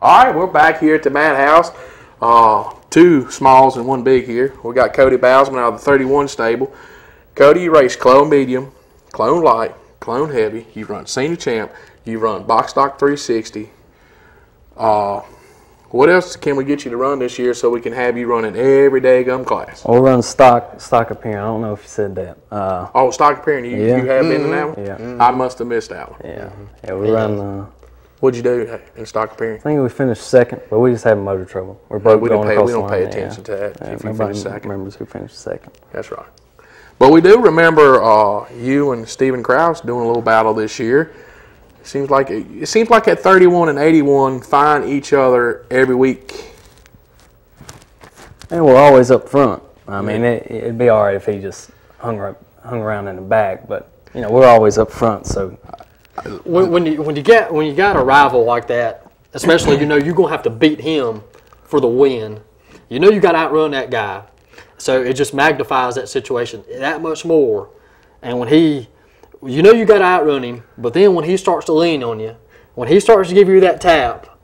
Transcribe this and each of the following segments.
All right, we're back here at the Madhouse. Two smalls and one big here. We got Cody Bousman out of the 31 stable. Cody, you race clone medium, clone light, clone heavy. You run senior champ. You run box stock 360. What else can we get you to run this year so we can have you running every day gum class? We'll run stock appearing. I don't know if you said that. Stock appearing. You have been in that one? Yeah. I must have missed that one. Yeah, we run. What'd you do in stock appearing? I think we finished second, but we just had motor trouble. We're both going across the line. We don't pay attention to that if you finish second. Remembers who finished second. That's right. But we do remember you and Stephen Krause doing a little battle this year. It seems like at 31 and 81 find each other every week. And we're always up front. I mean, it'd be all right if he just hung around in the back, but we're always up front. So when you got a rival like that, especially you're gonna have to beat him for the win. You got to outrun that guy, so it just magnifies that situation that much more. And when you got to outrun him, but then when he starts to lean on you, when he starts to give you that tap,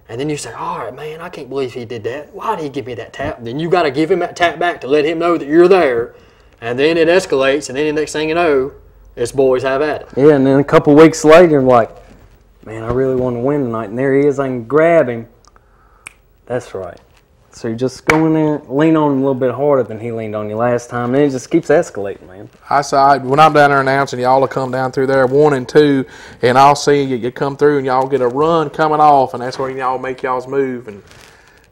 and then you say, all right, man, I can't believe he did that. Why did he give me that tap? Then you got to give him that tap back to let him know that you're there. And then it escalates, and then the next thing you know, it's boys have at it. Yeah, and then a couple weeks later, I'm like, man, I really want to win tonight. And there he is. I can grab him. That's right. So you just go in there, lean on him a little bit harder than he leaned on you last time, and it just keeps escalating, man. When I'm down there announcing, y'all will come down through there 1 and 2, and I'll see you come through, and y'all get a run coming off, and that's where y'all make y'all's move, and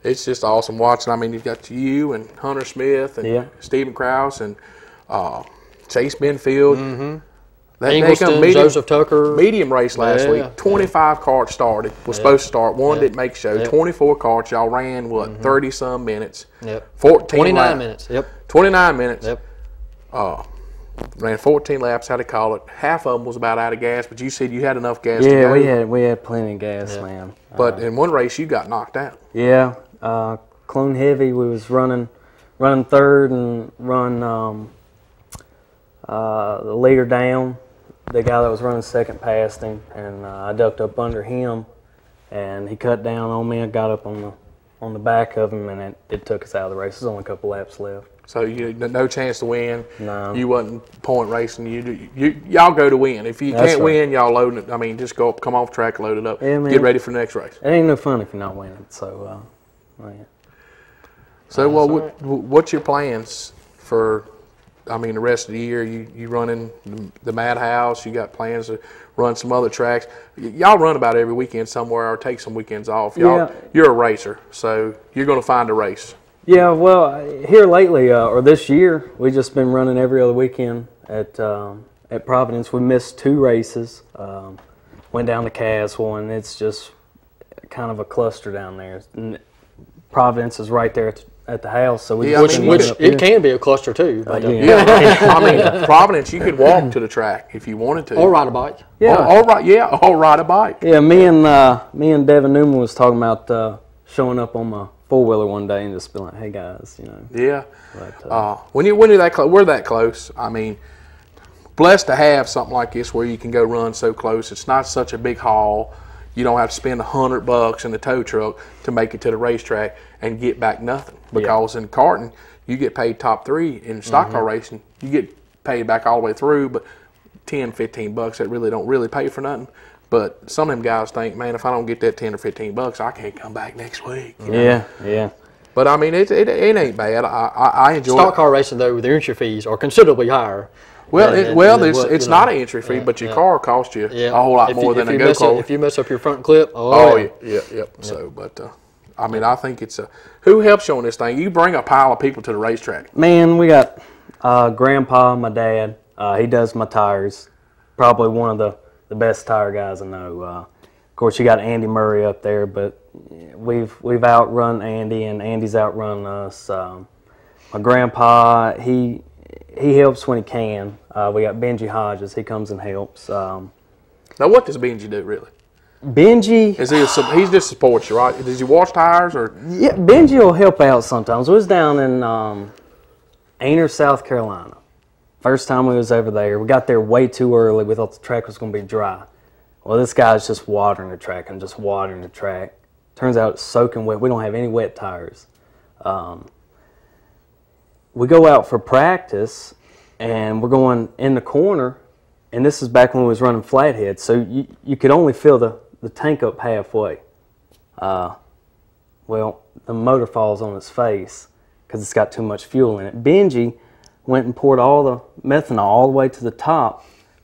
it's just awesome watching. I mean, you've got you and Hunter Smith and Stephen Krause and Chase Benfield. Ingleston, Joseph Tucker. Medium race last week. 25 carts started. Was supposed to start. One didn't make show. 24 carts. Y'all ran, 30-some minutes? 29 minutes. 29 minutes. Yep. Ran 14 laps, how to call it. Half of them was about out of gas, but you said you had enough gas to go. Yeah, we had plenty of gas, man. But in one race, you got knocked out. Yeah. Clone heavy, we was running third and run the leader down. The guy that was running second passed him, and I ducked up under him, and he cut down on me. I got up on the back of him, and it took us out of the race. There's only a couple laps left. So you no chance to win. No. You wasn't point racing. Y'all go to win. If you can't win, y'all load it. I mean, just go up, come off track, load it up, get ready for the next race. It ain't no fun if you're not winning. So, yeah. So, what's your plans for? I mean, the rest of the year, you running the Madhouse. You got plans to run some other tracks. Y'all run about every weekend somewhere or take some weekends off. You're a racer, so you're going to find a race. Yeah, well, here lately, or this year, we've just been running every other weekend at Providence. We missed 2 races. Went down to Caswell, and it's just kind of a cluster down there. Providence is right there at the house, so we which it can be a cluster too. But, I mean, Providence, you could walk to the track if you wanted to, or ride a bike. Or ride a bike. Yeah, me and Devin Newman was talking about showing up on my 4-wheeler one day and just be like, "Hey guys, Yeah. But, when you're that close, we're that close. I mean, blessed to have something like this where you can go run so close. It's not such a big haul. You don't have to spend $100 in the tow truck to make it to the racetrack and get back nothing. Because in karting, you get paid top 3. In stock car racing, you get paid back all the way through, but $10, $15 that really don't really pay for nothing. But some of them guys think, man, if I don't get that $10 or $15, I can't come back next week. Yeah. But I mean, it ain't bad. I enjoy stock car racing though. Their entry fees are considerably higher. It's not an entry fee, but your car costs you a whole lot more than a go-kart. If you mess up your front clip, So, but I mean, I think it's who helps you on this thing? You bring a pile of people to the racetrack. Man, we got Grandpa, my dad. He does my tires. Probably one of the best tire guys I know. Of course, you got Andy Murray up there, but we've outrun Andy, and Andy's outrun us. My grandpa, he helps when he can. We got Benji Hodges. He comes and helps. Now, what does Benji do, really? Benji... He just supports you, right? Does he wash tires? Or? Yeah, Benji will help out sometimes. We was down in Ainer, South Carolina. First time we was over there. We got there way too early. We thought the track was going to be dry. Well, this guy's just watering the track and just watering the track. Turns out it's soaking wet. We don't have any wet tires. We go out for practice, and we're going in the corner, and this is back when we was running flathead, so you could only fill the tank up halfway. Well, the motor falls on its face because it's got too much fuel in it. Benji went and poured all the methanol all the way to the top,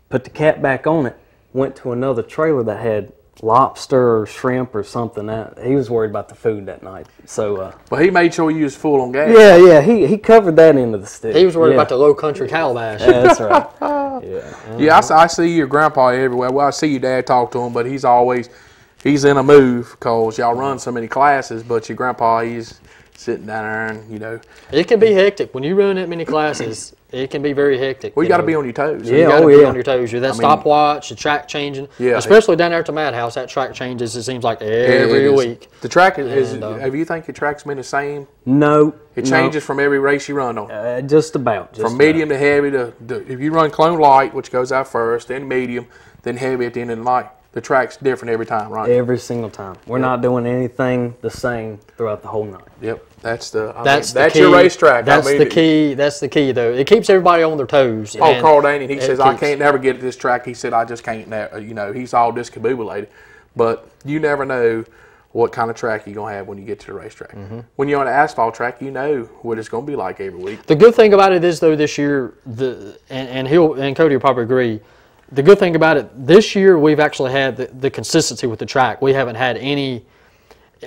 put the cap back on it, went to another trailer that had lobster or shrimp or something. He was worried about the food that night. So, well, he made sure you was full on gas. Yeah, he covered that into the stick. He was worried about the low country calabash. Yeah, that's right. Yeah, I see your grandpa everywhere. Well, I see your dad talk to him, but he's in a move because y'all run so many classes. But your grandpa, he's sitting down there, and it can be hectic when you run that many classes. It can be very hectic. Well, you got to be on your toes. You got to be on your toes. That stopwatch, the track changing. Yeah, especially down there at the Madhouse, that track changes. It seems like every week. The track is. Have you think your track's been the same? No, it changes from every race you run on. Just about. From medium to heavy to if you run clone light, which goes out first, then medium, then heavy at the end of the night. The track's different every time, right? Every single time. We're not doing anything the same throughout the whole night. Yep, that's your racetrack. That's the key. That's the key, though. It keeps everybody on their toes. Oh, Carl Daney, he says I can't never get to this track. He said I just can't. He's all discombobulated, but you never know what kind of track you're gonna have when you get to the racetrack. Mm-hmm. When you're on an asphalt track, you know what it's gonna be like every week. The good thing about it is, though, this year, and Cody will probably agree. The good thing about it, this year we've actually had the consistency with the track. We haven't had any.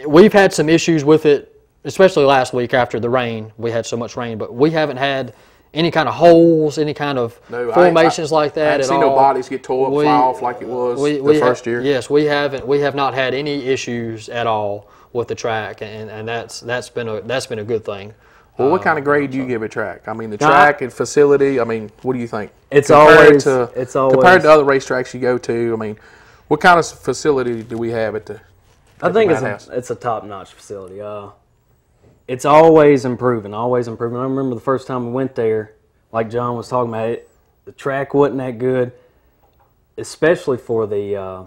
We've had some issues with it, especially last week after the rain. We had so much rain, but we haven't had any kind of holes, any kind of formations like that I haven't seen no bodies get tore up, fly off like it was the first year. Yes, we haven't. We have not had any issues at all with the track, and that's been a good thing. Well, what kind of grade do you give a track? I mean, the track and facility. I mean, what do you think? Compared to other racetracks you go to. I mean, what kind of facility do we have at the? I think it's a top-notch facility. It's always improving, always improving. I remember the first time we went there, like John was talking about it, the track wasn't that good, especially for the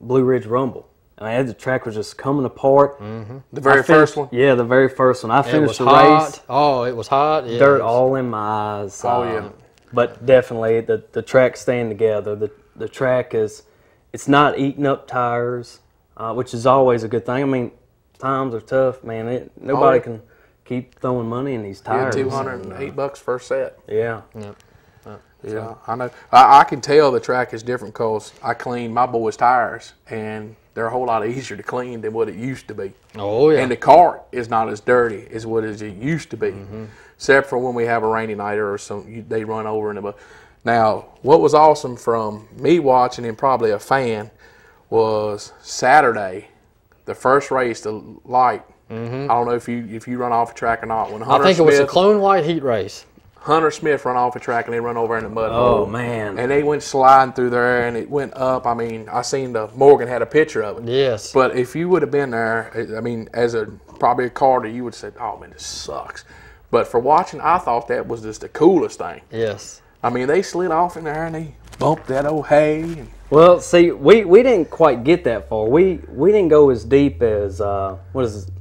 Blue Ridge Rumble. And the track was just coming apart. Mm-hmm. The very first one? Yeah, the very first one. I finished the race. Oh, it was hot. Yes. Dirt all in my eyes. Oh, yeah. But definitely the track's staying together. The track it's not eating up tires, which is always a good thing. I mean, times are tough, man. Nobody can keep throwing money in these tires. Yeah, $208 first set. Yeah. Yep. Yeah, I know. I can tell the track is different because I cleaned my boys' tires, and they're a whole lot easier to clean than what it used to be. Oh, yeah. And the cart is not as dirty as what it used to be, except for when we have a rainy night or they run over in the mud. Now, what was awesome from me watching and probably a fan was Saturday, the first race, the light. Mm-hmm. I don't know if you run off a track or not. When I think it was a clone light heat race. Hunter Smith run off a track and they run over in the mud hole. Oh, man. And they went sliding through there and it went up. I mean, I seen Morgan had a picture of it. Yes. But if you would have been there, I mean, as probably a carter, you would have said, oh, man, this sucks. But for watching, I thought that was just the coolest thing. Yes. I mean, they slid off in there and they bumped that old hay. Well, see, we didn't quite get that far. We didn't go as deep as,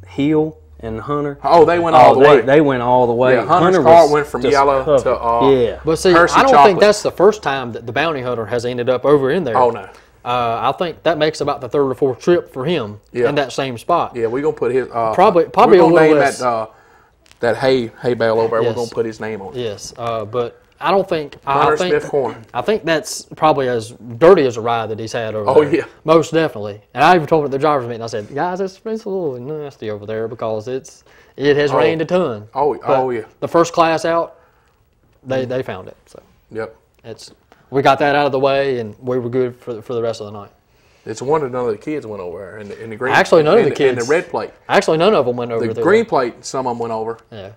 Heel and Hunter. Oh, they went all the way. They went all the way. Yeah, Hunter's car went from yellow to yeah. But see, I don't think that's the first time that the bounty hunter has ended up over in there. Oh, no. I think that makes about the third or fourth trip for him in that same spot. Yeah, we're going to put his... probably we're a little name less. That hay bale over there. Yes. We're going to put his name on it. Yes, but I don't think... Hunter Smith Corner. I think that's probably as dirty as a ride that he's had over there. Oh, yeah. Most definitely. And I even told him at the driver's meeting, I said, guys, it's a little nasty over there because it has rained a ton. Oh, yeah. The first class out, they found it. So yep. We got that out of the way, and we were good for the rest of the night. It's a wonder none of the kids went over there in the green. Actually, none of the kids. In the red plate. Actually, none of them went over there. The green plate, some of them went over. Yeah.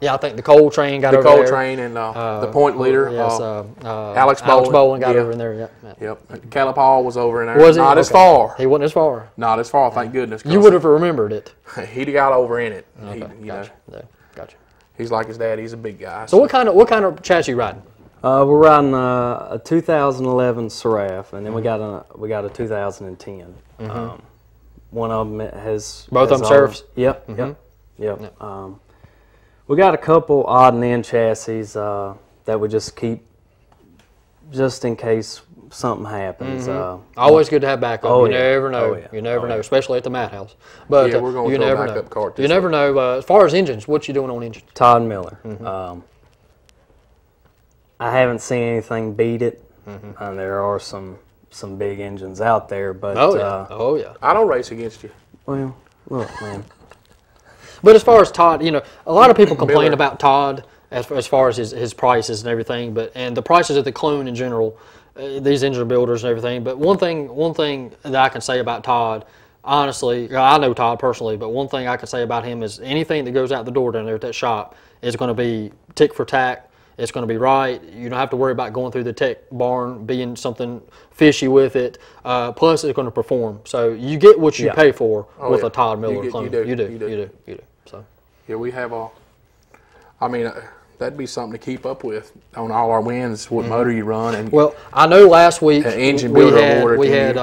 I think the coal train got over there. The coal train and the point leader. Yes, Alex Bowen got over in there. Yep. Caleb Hall was over in there. Was he? Not as far. He wasn't as far. Not as far, thank goodness. You would have remembered it. He'd got over in it. Okay, gotcha. He's like his dad. He's a big guy. So what kind of chassis you riding? We're riding a 2011 Seraph, and then we got a 2010. one of them has both of them serves. Yep. Yep. We got a couple odd and end chassis that we just keep just in case something happens. Always good to have backup. You never know. Oh, yeah. You never know, especially at the Madhouse. But we're going to throw a backup cart. You never know. As far as engines, what you doing on engines? Todd Miller. I haven't seen anything beat it. There are some big engines out there, but oh yeah. I don't race against you. Well, look, man. But as far as Todd, you know, a lot of people complain about Todd as far as his prices and everything, and the prices of the clone in general, these engine builders and everything. But one thing that I can say about Todd, honestly, I know Todd personally, but one thing I can say about him is anything that goes out the door down there at that shop is going to be tick for tack. It's going to be right. You don't have to worry about going through the tech barn, being something fishy with it. Plus, it's going to perform. So you get what you pay for with a Todd Miller clone. You do. So yeah, we have all. I mean, that'd be something to keep up with on all our wins. What motor you run? And well, I know last week engine builder we had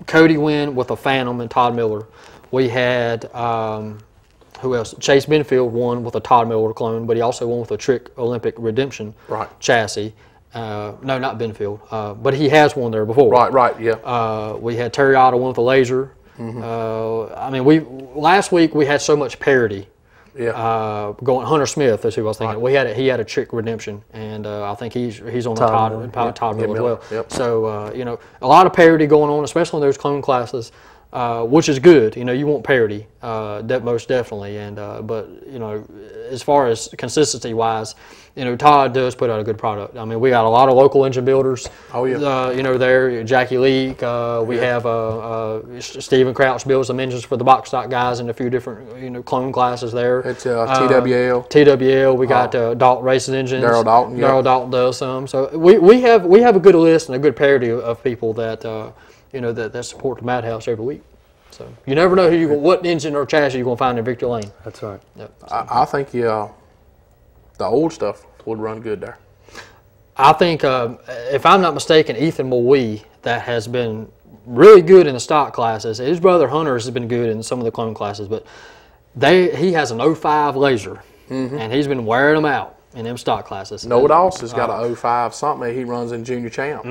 Cody win with a Phantom and Todd Miller. We had. Who else? Chase Benfield won with a Todd Miller clone, but he also won with a Trick Olympic Redemption chassis. No, not Benfield, but he has won there before. Right, yeah. We had Terry Otto won with a Laser. I mean, last week we had so much parity. Yeah. Going Hunter Smith is who I was thinking. He had a Trick Redemption, and I think he's on the Todd Miller as well. Yep. So you know, a lot of parity going on, especially in those clone classes. Which is good, you know. You want parity, most definitely, and but you know, as far as consistency-wise, you know, Todd does put out a good product. I mean, we got a lot of local engine builders. Oh yeah. You know, there Jackie Leake. We have Stephen Crouch builds some engines for the box stock guys in a few different clone classes there. It's TWL. TWL. We got Dalton Racing Engines. Darryl Dalton. Darryl Dalton does some. So we have a good list and a good parity of people that. That support the Madhouse every week. So you never know what engine or chassis you're going to find in Victory Lane. That's right. Yep. I think the old stuff would run good there. I think, if I'm not mistaken, Ethan Mulwee, that has been really good in the stock classes. His brother Hunter has been good in some of the clone classes, but he has an 05 Laser, and he's been wearing them out in them stock classes. Noah Dawes has got an 05 something he runs in Junior Champ.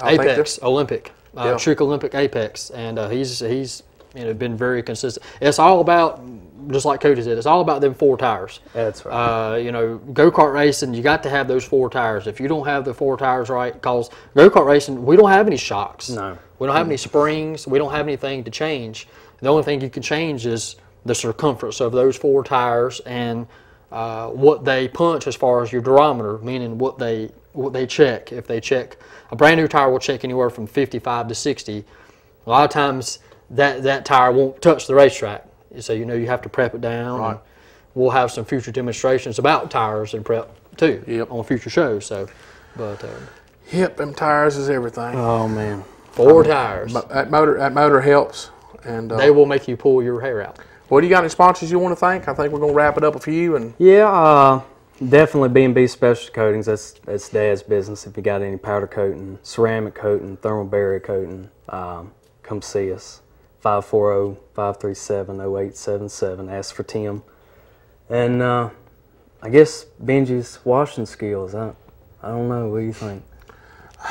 Apex Olympic. Trick Olympic Apex, and he's been very consistent. It's all about, just like Cody said, it's all about them 4 tires. That's right. Go-kart racing, you got to have those 4 tires. If you don't have the 4 tires right, because go-kart racing, we don't have any shocks. No. We don't have any springs. We don't have anything to change. The only thing you can change is the circumference of those 4 tires and what they punch as far as your durometer, meaning what they check. If they check, a brand new tire will check anywhere from 55 to 60. A lot of times that tire won't touch the racetrack. So you have to prep it down. Right. We'll have some future demonstrations about tires and prep too on future shows. So, but them tires is everything. Oh man, 4 tires. That motor helps, and they will make you pull your hair out. Well, do you got any sponsors you want to thank? I think we're going to wrap it up with you. And definitely B&B Specialty Coatings. That's Dad's business. If you got any powder coating, ceramic coating, thermal barrier coating, come see us. 540-537-0877. Ask for Tim. And I guess Benji's washing skills. I don't know. What do you think?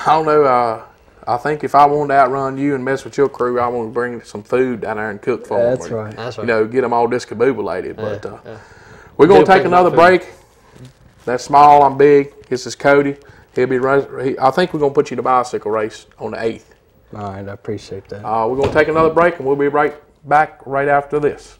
I don't know. I think if I wanted to outrun you and mess with your crew, I want to bring some food down there and cook for them. That's right. That's right. Get them all discombobulated. But we're going to take another break. That's small. I'm big. This is Cody. I think we're going to put you in a bicycle race on the 8th. All right. I appreciate that. We're going to take another break, and we'll be right back right after this.